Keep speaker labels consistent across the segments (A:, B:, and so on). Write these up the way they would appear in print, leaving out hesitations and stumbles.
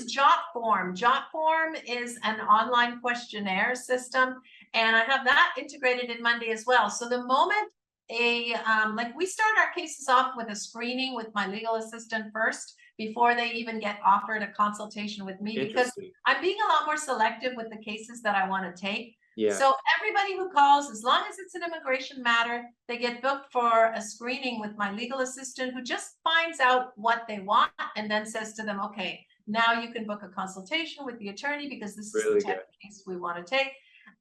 A: use Jotform. Jotform is an online questionnaire system, and I have that integrated in Monday as well. So the moment like we start our cases off with a screening with my legal assistant first before they even get offered a consultation with me, because I'm being a lot more selective with the cases that I want to take.
B: Yeah.
A: So everybody who calls, as long as it's an immigration matter, they get booked for a screening with my legal assistant, who just finds out what they want and then says to them, okay, now you can book a consultation with the attorney because this is the type of case we want to take.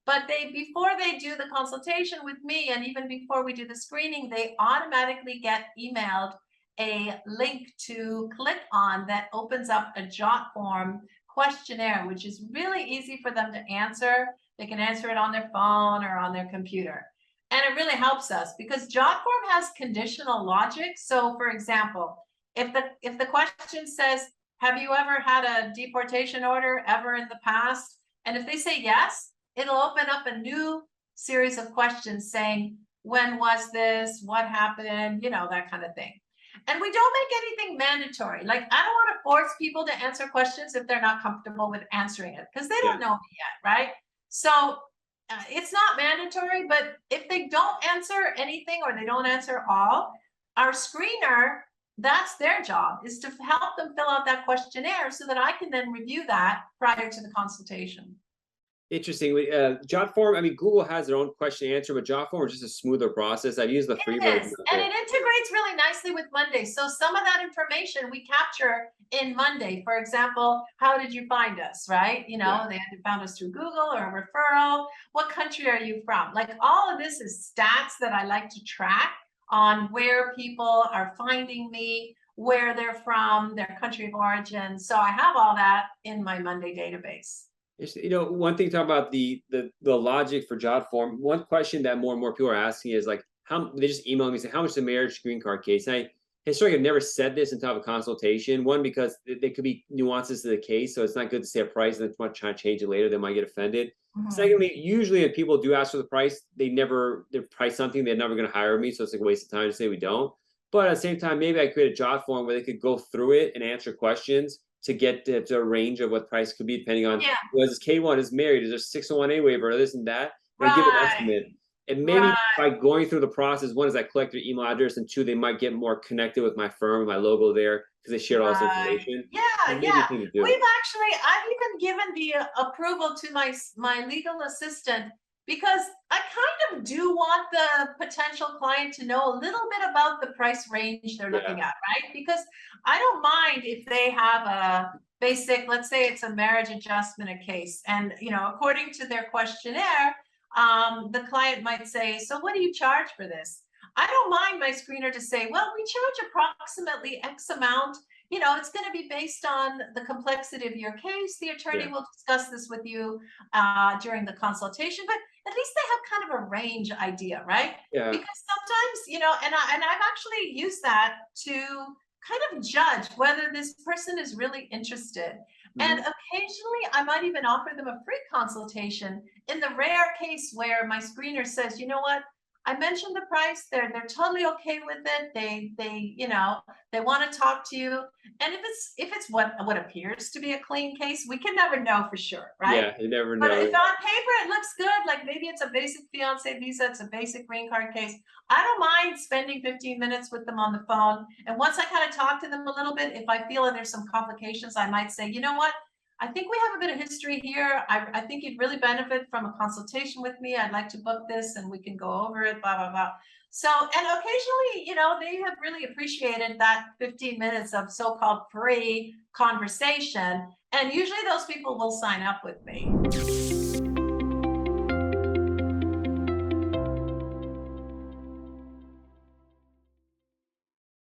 A: But before they do the consultation with me, and even before we do the screening, they automatically get emailed a link to click on that opens up a Jotform questionnaire, which is really easy for them to answer. They can answer it on their phone or on their computer. And it really helps us because Jotform has conditional logic. So for example, if the question says, have you ever had a deportation order ever in the past? And if they say yes, it'll open up a new series of questions saying, when was this? What happened? You know, that kind of thing. And we don't make anything mandatory. Like, I don't want to force people to answer questions if they're not comfortable with answering it, because they don't know me yet, right? So it's not mandatory, but if they don't answer anything or they don't answer all, our screener, that's their job, is to help them fill out that questionnaire so that I can then review that prior to the consultation.
B: Interesting. Jotform, I mean, Google has their own question and answer, but Jotform is just a smoother process. I've used the free version.
A: And it integrates really nicely with Monday. So some of that information we capture in Monday. For example, how did you find us, right? You know, they found us through Google or a referral. What country are you from? Like, all of this is stats that I like to track on where people are finding me, where they're from, their country of origin. So I have all that in my Monday database.
B: You know, one thing, talk about the logic for Jotform. One question that more and more people are asking is like, how they just email me and say, how much is a marriage green card case? And I historically have never said this until I have a consultation. One, because there could be nuances to the case, so it's not good to say a price and then try to change it later. They might get offended. Secondly, usually if people do ask for the price, they price something, they're never going to hire me, so it's like a waste of time to say we don't. But at the same time, maybe I create a Jotform where they could go through it and answer questions to get to a range of what price could be, depending on was K1 is married, is there 601A waiver, or this and that, and give an estimate. And maybe by going through the process, one is I collect their email address, and two, they might get more connected with my firm, my logo there, because they share all this information.
A: I've even given the approval to my legal assistant, because I kind of do want the potential client to know a little bit about the price range they're looking at, right? Because I don't mind if they have a basic, let's say it's a marriage adjustment case, and you know, according to their questionnaire, the client might say, so what do you charge for this? I don't mind my screener to say, well, we charge approximately X amount. You know, it's going to be based on the complexity of your case. The attorney will discuss this with you during the consultation, but at least they have kind of a range idea, right? Because sometimes, you know, and I've actually used that to kind of judge whether this person is really interested. And occasionally I might even offer them a free consultation in the rare case where my screener says, you know what, I mentioned the price, they're totally okay with it. They you know, they want to talk to you. And if it's what appears to be a clean case, we can never know for sure, right?
B: Yeah, you never know.
A: But if on paper it looks good, like maybe it's a basic fiance visa, it's a basic green card case, I don't mind spending 15 minutes with them on the phone. And once I kind of talk to them a little bit, if I feel that there's some complications, I might say, you know what, I think we have a bit of history here. I think you'd really benefit from a consultation with me. I'd like to book this and we can go over it, blah, blah, blah. So, and occasionally, you know, they have really appreciated that 15 minutes of so-called free conversation. And usually those people will sign up with me.